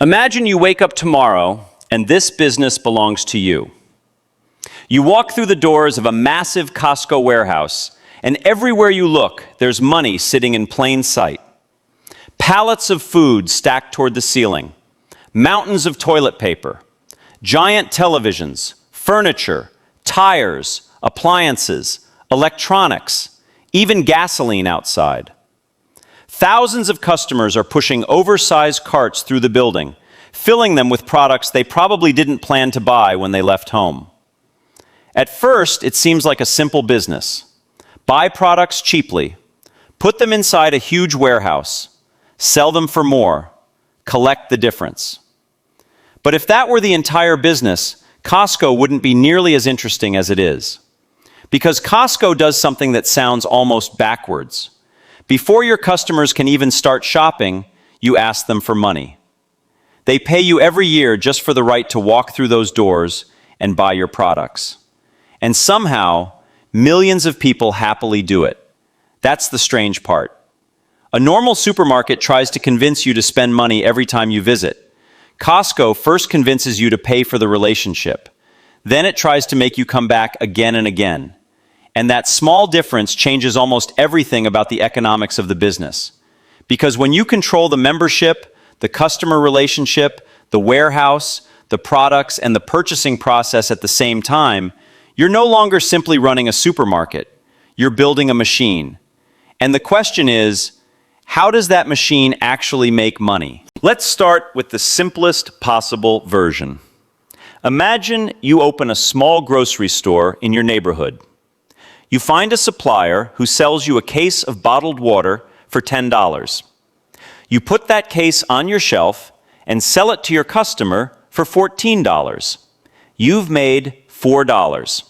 Imagine you wake up tomorrow and this business belongs to you. You walk through the doors of a massive Costco warehouse, and everywhere you look, there's money sitting in plain sight. Pallets of food stacked toward the ceiling, mountains of toilet paper, giant televisions, furniture, tires, appliances, electronics, even gasoline outside. Thousands of customers are pushing oversized carts through the building, filling them with products they probably didn't plan to buy when they left home. At first, it seems like a simple business. Buy products cheaply, put them inside a huge warehouse, sell them for more, collect the difference. But if that were the entire business, Costco wouldn't be nearly as interesting as it is. Because Costco does something that sounds almost backwards. Before your customers can even start shopping, you ask them for money. They pay you every year just for the right to walk through those doors and buy your products. And somehow, millions of people happily do it. That's the strange part. A normal supermarket tries to convince you to spend money every time you visit. Costco first convinces you to pay for the relationship. Then it tries to make you come back again and again. And that small difference changes almost everything about the economics of the business. Because when you control the membership, the customer relationship, the warehouse, the products, and the purchasing process at the same time, you're no longer simply running a supermarket. You're building a machine. And the question is, how does that machine actually make money? Let's start with the simplest possible version. Imagine you open a small grocery store in your neighborhood. You find a supplier who sells you a case of bottled water for $10. You put that case on your shelf and sell it to your customer for $14. You've made $4.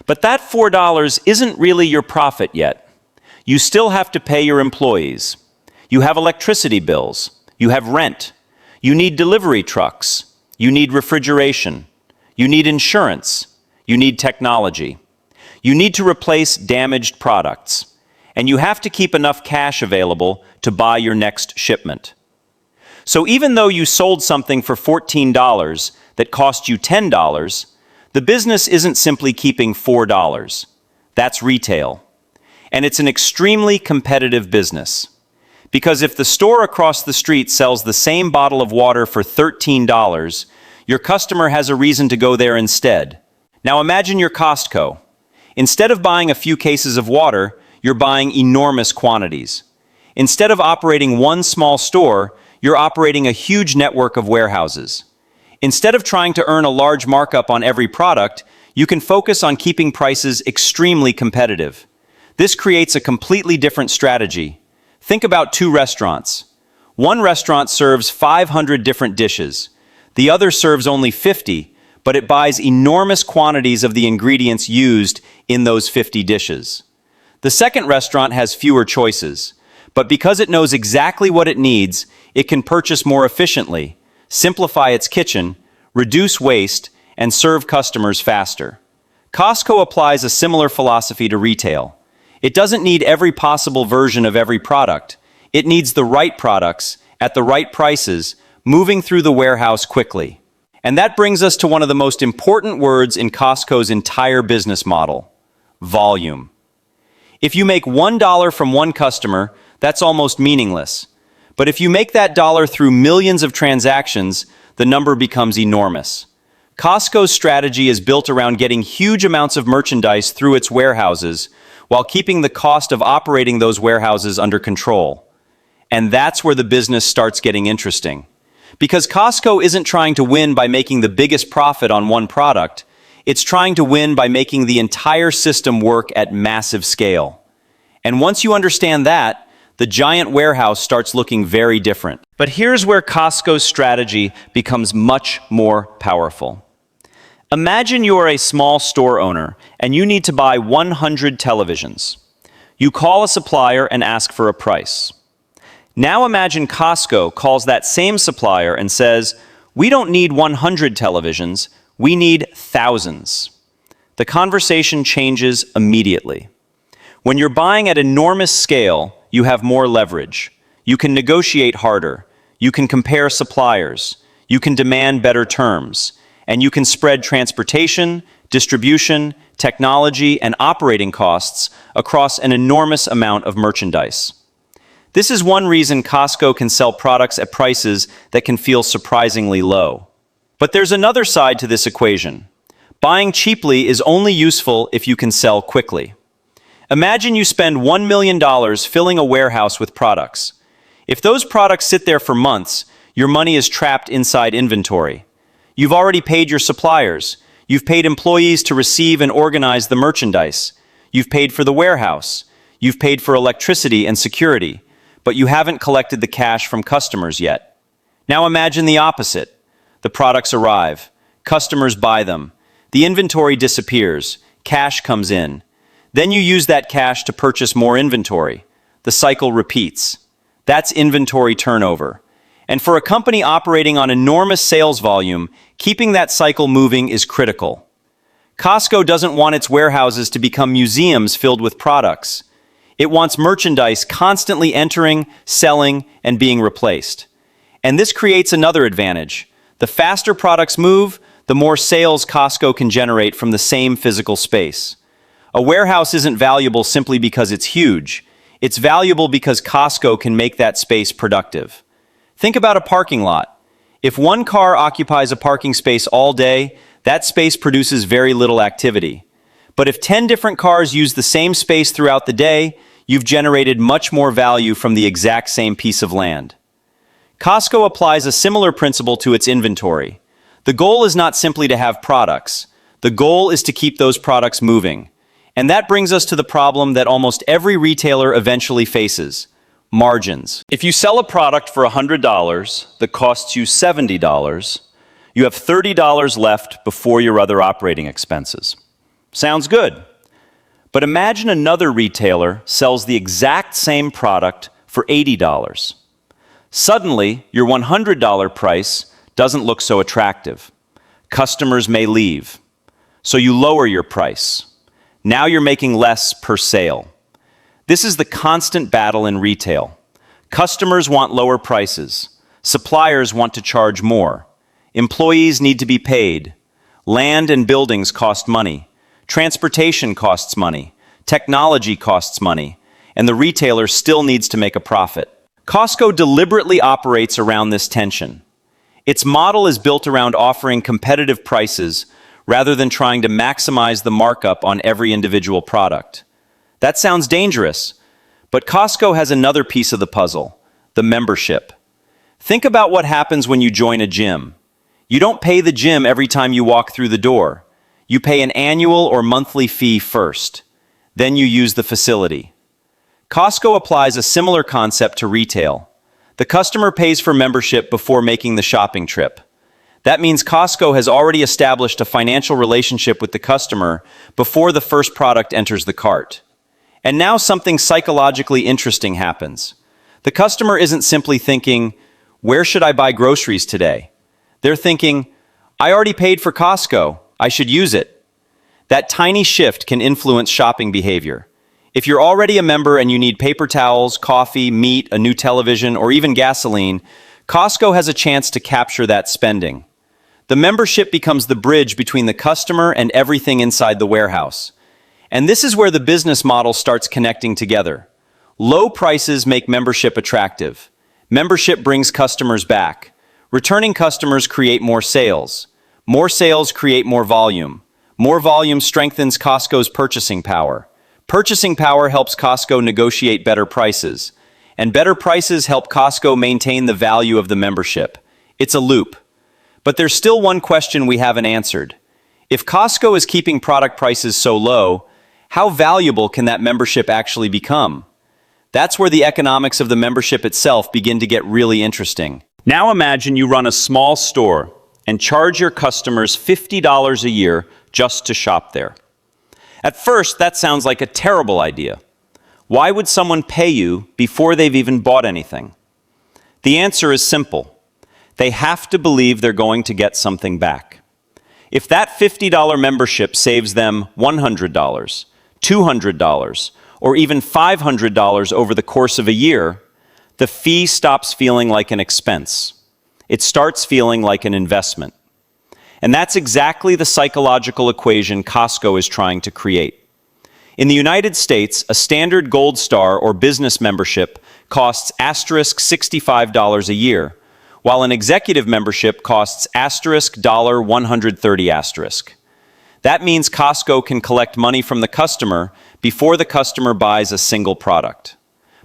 But that $4 isn't really your profit yet. You still have to pay your employees. You have electricity bills. You have rent. You need delivery trucks. You need refrigeration. You need insurance. You need technology. You need to replace damaged products. And you have to keep enough cash available to buy your next shipment. So even though you sold something for $14 that cost you $10, the business isn't simply keeping $4. That's retail. And it's an extremely competitive business. Because if the store across the street sells the same bottle of water for $13, your customer has a reason to go there instead. Now imagine you're Costco. Instead of buying a few cases of water, you're buying enormous quantities. Instead of operating one small store, you're operating a huge network of warehouses. Instead of trying to earn a large markup on every product, you can focus on keeping prices extremely competitive. This creates a completely different strategy. Think about two restaurants. One restaurant serves 500 different dishes. The other serves only 50, but it buys enormous quantities of the ingredients used in those 50 dishes. The second restaurant has fewer choices, but because it knows exactly what it needs, it can purchase more efficiently, simplify its kitchen, reduce waste, and serve customers faster. Costco applies a similar philosophy to retail. It doesn't need every possible version of every product. It needs the right products, at the right prices, moving through the warehouse quickly. And that brings us to one of the most important words in Costco's entire business model: volume. If you make $1 from one customer, that's almost meaningless. But if you make that dollar through millions of transactions, the number becomes enormous. Costco's strategy is built around getting huge amounts of merchandise through its warehouses, while keeping the cost of operating those warehouses under control. And that's where the business starts getting interesting. Because Costco isn't trying to win by making the biggest profit on one product, it's trying to win by making the entire system work at massive scale. And once you understand that, the giant warehouse starts looking very different. But here's where Costco's strategy becomes much more powerful. Imagine you're a small store owner and you need to buy 100 televisions. You call a supplier and ask for a price. Now imagine Costco calls that same supplier and says, "We don't need 100 televisions, we need thousands." The conversation changes immediately. When you're buying at enormous scale, you have more leverage. You can negotiate harder. You can compare suppliers. You can demand better terms. And you can spread transportation, distribution, technology, and operating costs across an enormous amount of merchandise. This is one reason Costco can sell products at prices that can feel surprisingly low. But there's another side to this equation. Buying cheaply is only useful if you can sell quickly. Imagine you spend $1 million filling a warehouse with products. If those products sit there for months, your money is trapped inside inventory. You've already paid your suppliers. You've paid employees to receive and organize the merchandise. You've paid for the warehouse. You've paid for electricity and security, but you haven't collected the cash from customers yet. Now imagine the opposite. The products arrive. Customers buy them. The inventory disappears. Cash comes in. Then you use that cash to purchase more inventory. The cycle repeats. That's inventory turnover. And for a company operating on enormous sales volume, keeping that cycle moving is critical. Costco doesn't want its warehouses to become museums filled with products. It wants merchandise constantly entering, selling, and being replaced. And this creates another advantage. The faster products move, the more sales Costco can generate from the same physical space. A warehouse isn't valuable simply because it's huge. It's valuable because Costco can make that space productive. Think about a parking lot. If one car occupies a parking space all day, that space produces very little activity. But if 10 different cars use the same space throughout the day, you've generated much more value from the exact same piece of land. Costco applies a similar principle to its inventory. The goal is not simply to have products. The goal is to keep those products moving. And that brings us to the problem that almost every retailer eventually faces: margins. If you sell a product for $100 that costs you $70, you have $30 left before your other operating expenses. Sounds good. But imagine another retailer sells the exact same product for $80. Suddenly, your $100 price doesn't look so attractive. Customers may leave. So you lower your price. Now you're making less per sale. This is the constant battle in retail. Customers want lower prices. Suppliers want to charge more. Employees need to be paid. Land and buildings cost money. Transportation costs money. Technology costs money. And the retailer still needs to make a profit. Costco deliberately operates around this tension. Its model is built around offering competitive prices rather than trying to maximize the markup on every individual product. That sounds dangerous, but Costco has another piece of the puzzle: the membership. Think about what happens when you join a gym. You don't pay the gym every time you walk through the door. You pay an annual or monthly fee first. Then you use the facility. Costco applies a similar concept to retail. The customer pays for membership before making the shopping trip. That means Costco has already established a financial relationship with the customer before the first product enters the cart. And now something psychologically interesting happens. The customer isn't simply thinking, "Where should I buy groceries today?" They're thinking, "I already paid for Costco. I should use it." That tiny shift can influence shopping behavior. If you're already a member and you need paper towels, coffee, meat, a new television, or even gasoline, Costco has a chance to capture that spending. The membership becomes the bridge between the customer and everything inside the warehouse. And this is where the business model starts connecting together. Low prices make membership attractive. Membership brings customers back. Returning customers create more sales. More sales create more volume. More volume strengthens Costco's purchasing power. Purchasing power helps Costco negotiate better prices. And better prices help Costco maintain the value of the membership. It's a loop. But there's still one question we haven't answered. If Costco is keeping product prices so low, how valuable can that membership actually become? That's where the economics of the membership itself begin to get really interesting. Now imagine you run a small store and charge your customers $50 a year just to shop there. At first, that sounds like a terrible idea. Why would someone pay you before they've even bought anything? The answer is simple. They have to believe they're going to get something back. If that $50 membership saves them $100, $200, or even $500 over the course of a year, the fee stops feeling like an expense. It starts feeling like an investment. And that's exactly the psychological equation Costco is trying to create. In the United States, a standard Gold Star or business membership costs $65 a year, while an executive membership costs $130. That means Costco can collect money from the customer before the customer buys a single product.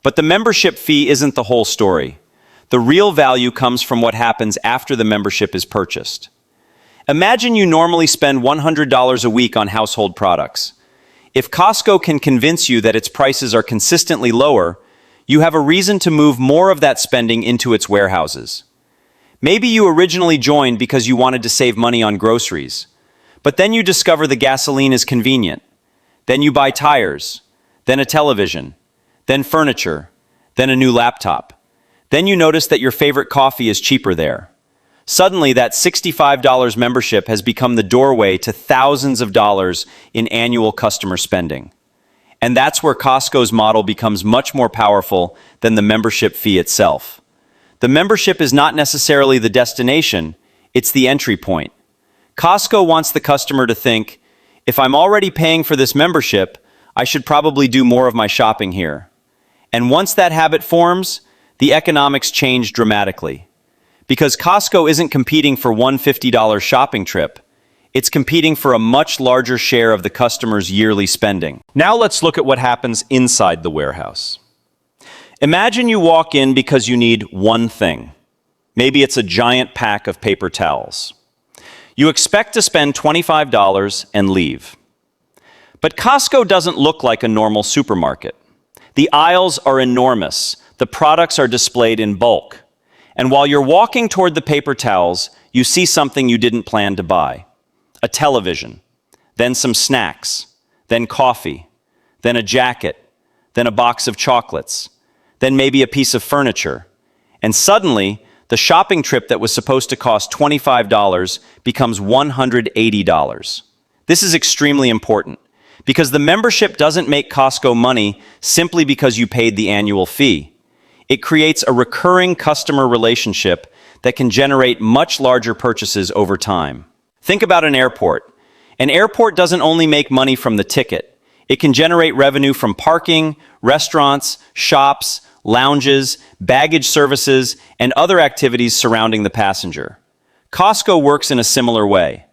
But the membership fee isn't the whole story. The real value comes from what happens after the membership is purchased. Imagine you normally spend $100 a week on household products. If Costco can convince you that its prices are consistently lower, you have a reason to move more of that spending into its warehouses. Maybe you originally joined because you wanted to save money on groceries, but then you discover the gasoline is convenient. Then you buy tires, then a television, then furniture, then a new laptop. Then you notice that your favorite coffee is cheaper there. Suddenly, that $65 membership has become the doorway to thousands of dollars in annual customer spending. And that's where Costco's model becomes much more powerful than the membership fee itself. The membership is not necessarily the destination, it's the entry point. Costco wants the customer to think, if I'm already paying for this membership, I should probably do more of my shopping here. And once that habit forms, the economics change dramatically. Because Costco isn't competing for one $50 shopping trip, it's competing for a much larger share of the customer's yearly spending. Now let's look at what happens inside the warehouse. Imagine you walk in because you need one thing. Maybe it's a giant pack of paper towels. You expect to spend $25 and leave. But Costco doesn't look like a normal supermarket. The aisles are enormous. The products are displayed in bulk. And while you're walking toward the paper towels, you see something you didn't plan to buy. A television, then some snacks, then coffee, then a jacket, then a box of chocolates, then maybe a piece of furniture. And suddenly, the shopping trip that was supposed to cost $25 becomes $180. This is extremely important because the membership doesn't make Costco money simply because you paid the annual fee. It creates a recurring customer relationship that can generate much larger purchases over time. Think about an airport. An airport doesn't only make money from the ticket. It can generate revenue from parking, restaurants, shops, lounges, baggage services, and other activities surrounding the passenger. Costco works in a similar way.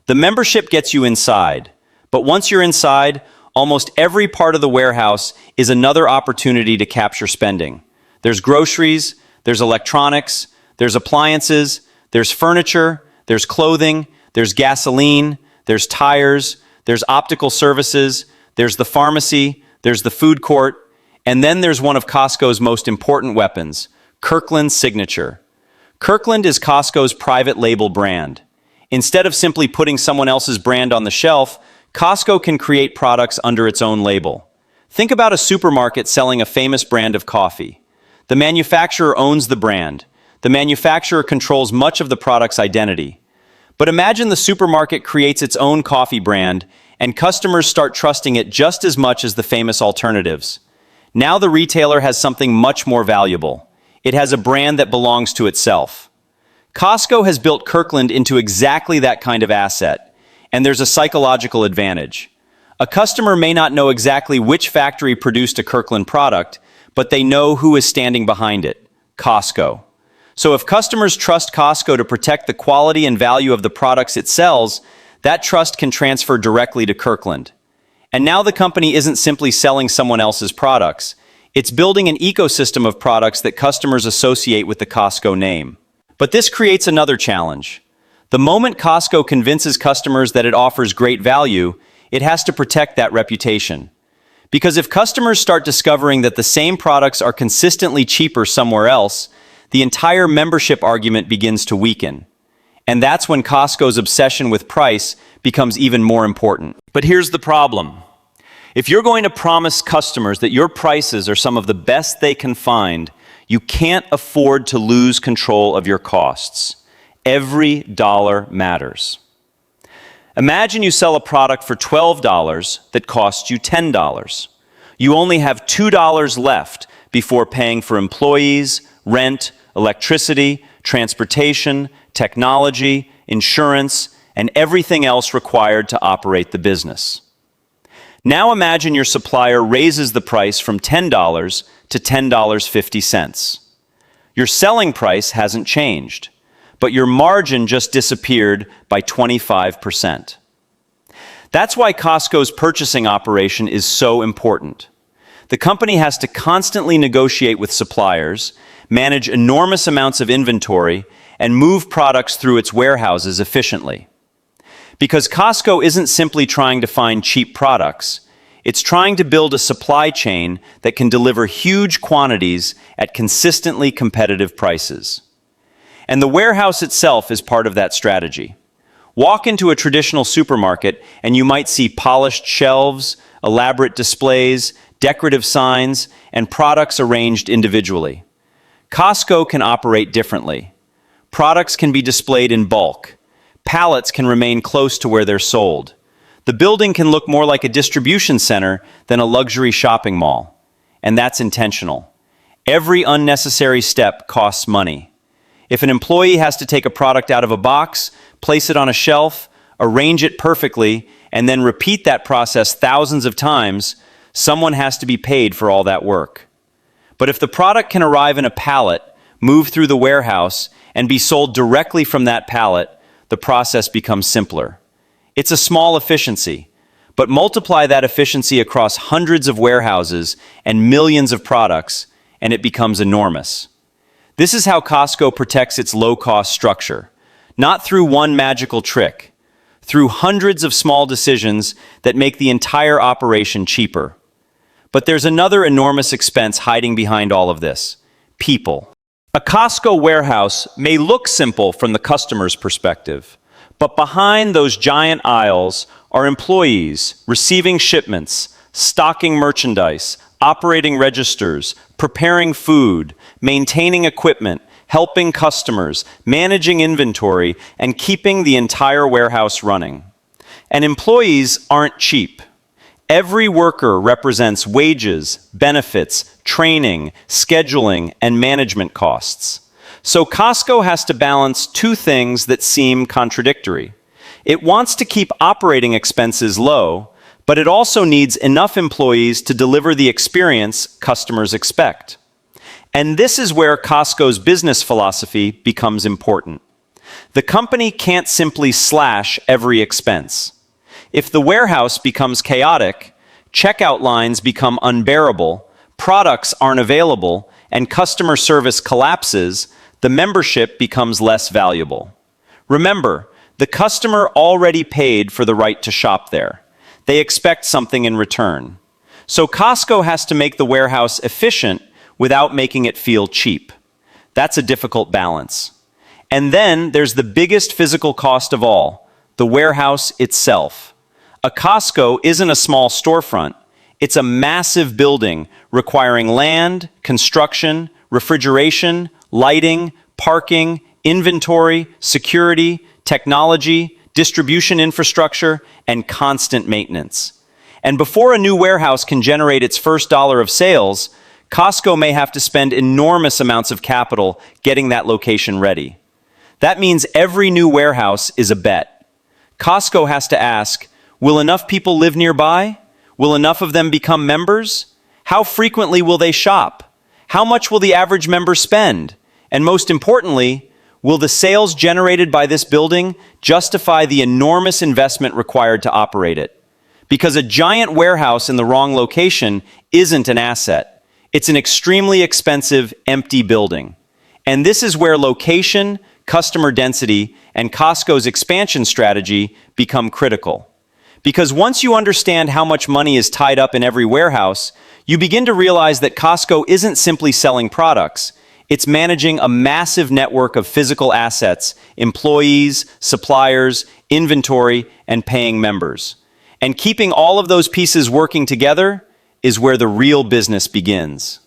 The membership gets you inside, but once you're inside, almost every part of the warehouse is another opportunity to capture spending. There's groceries, there's electronics, there's appliances, there's furniture, there's clothing, there's gasoline, there's tires, there's optical services, there's the pharmacy, there's the food court, and then there's one of Costco's most important weapons, Kirkland's Signature. Kirkland is Costco's private label brand. Instead of simply putting someone else's brand on the shelf, Costco can create products under its own label. Think about a supermarket selling a famous brand of coffee. The manufacturer owns the brand. The manufacturer controls much of the product's identity. But imagine the supermarket creates its own coffee brand, and customers start trusting it just as much as the famous alternatives. Now the retailer has something much more valuable. It has a brand that belongs to itself. Costco has built Kirkland into exactly that kind of asset, and there's a psychological advantage. A customer may not know exactly which factory produced a Kirkland product, but they know who is standing behind it, Costco. So if customers trust Costco to protect the quality and value of the products it sells, that trust can transfer directly to Kirkland. And now the company isn't simply selling someone else's products. It's building an ecosystem of products that customers associate with the Costco name. But this creates another challenge. The moment Costco convinces customers that it offers great value, it has to protect that reputation. Because if customers start discovering that the same products are consistently cheaper somewhere else, the entire membership argument begins to weaken. And that's when Costco's obsession with price becomes even more important. But here's the problem. If you're going to promise customers that your prices are some of the best they can find, you can't afford to lose control of your costs. Every dollar matters. Imagine you sell a product for $12 that costs you $10. You only have $2 left before paying for employees, rent, electricity, transportation, technology, insurance, and everything else required to operate the business. Now imagine your supplier raises the price from $10 to $10.50. Your selling price hasn't changed, but your margin just disappeared by 25%. That's why Costco's purchasing operation is so important. The company has to constantly negotiate with suppliers, manage enormous amounts of inventory, and move products through its warehouses efficiently. Because Costco isn't simply trying to find cheap products, it's trying to build a supply chain that can deliver huge quantities at consistently competitive prices. And the warehouse itself is part of that strategy. Walk into a traditional supermarket and you might see polished shelves, elaborate displays, decorative signs, and products arranged individually. Costco can operate differently. Products can be displayed in bulk. Pallets can remain close to where they're sold. The building can look more like a distribution center than a luxury shopping mall. And that's intentional. Every unnecessary step costs money. If an employee has to take a product out of a box, place it on a shelf, arrange it perfectly, and then repeat that process thousands of times, someone has to be paid for all that work. But if the product can arrive in a pallet, move through the warehouse, and be sold directly from that pallet, the process becomes simpler. It's a small efficiency, but multiply that efficiency across hundreds of warehouses and millions of products, and it becomes enormous. This is how Costco protects its low-cost structure, not through one magical trick, through hundreds of small decisions that make the entire operation cheaper. But there's another enormous expense hiding behind all of this: people. A Costco warehouse may look simple from the customer's perspective, but behind those giant aisles are employees receiving shipments, stocking merchandise, operating registers, preparing food, maintaining equipment, helping customers, managing inventory, and keeping the entire warehouse running. And employees aren't cheap. Every worker represents wages, benefits, training, scheduling, and management costs. So Costco has to balance two things that seem contradictory. It wants to keep operating expenses low, but it also needs enough employees to deliver the experience customers expect. And this is where Costco's business philosophy becomes important. The company can't simply slash every expense. If the warehouse becomes chaotic, checkout lines become unbearable, products aren't available, and customer service collapses, the membership becomes less valuable. Remember, the customer already paid for the right to shop there. They expect something in return. So Costco has to make the warehouse efficient without making it feel cheap. That's a difficult balance. And then there's the biggest physical cost of all, the warehouse itself. A Costco isn't a small storefront. It's a massive building requiring land, construction, refrigeration, lighting, parking, inventory, security, technology, distribution infrastructure, and constant maintenance. And before a new warehouse can generate its first dollar of sales, Costco may have to spend enormous amounts of capital getting that location ready. That means every new warehouse is a bet. Costco has to ask, will enough people live nearby? Will enough of them become members? How frequently will they shop? How much will the average member spend? And most importantly, will the sales generated by this building justify the enormous investment required to operate it? Because a giant warehouse in the wrong location isn't an asset. It's an extremely expensive, empty building. And this is where location, customer density, and Costco's expansion strategy become critical. Because once you understand how much money is tied up in every warehouse, you begin to realize that Costco isn't simply selling products. It's managing a massive network of physical assets, employees, suppliers, inventory, and paying members. And keeping all of those pieces working together is where the real business begins.